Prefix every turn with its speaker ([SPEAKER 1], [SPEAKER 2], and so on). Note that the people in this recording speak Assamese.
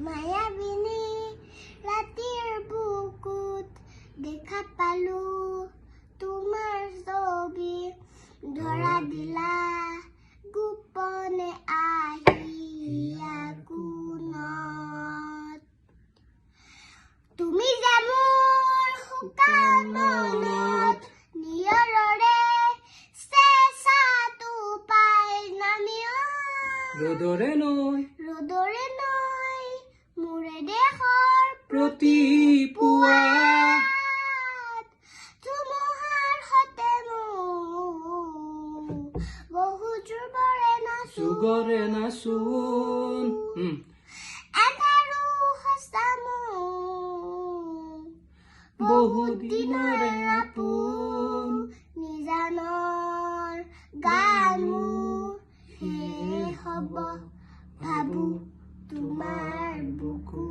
[SPEAKER 1] মায়াবিনী ৰাতিৰ বুকুত দেখা পালো তোমাৰ ছবি ধৰা দিলা গোপনে আহিয়া কোনত তুমি যে মোৰ শুকান মনত নিয়ৰৰে চেঁচাটো পাই নামিও
[SPEAKER 2] ৰ'দৰে নৈ
[SPEAKER 1] মোৰে দেশৰ
[SPEAKER 2] প্ৰতি পুৱা
[SPEAKER 1] ধুমুহাৰ সতে মোৰ বহু জোৰৰে
[SPEAKER 2] চুগৰে নাচোন
[SPEAKER 1] এন্ধাৰো সঁচা মোৰ
[SPEAKER 2] বহু দিনৰে আপোন
[SPEAKER 1] নিজানৰ গান মোৰ শেষ হ'ব ভাবো তোমাৰ বুকু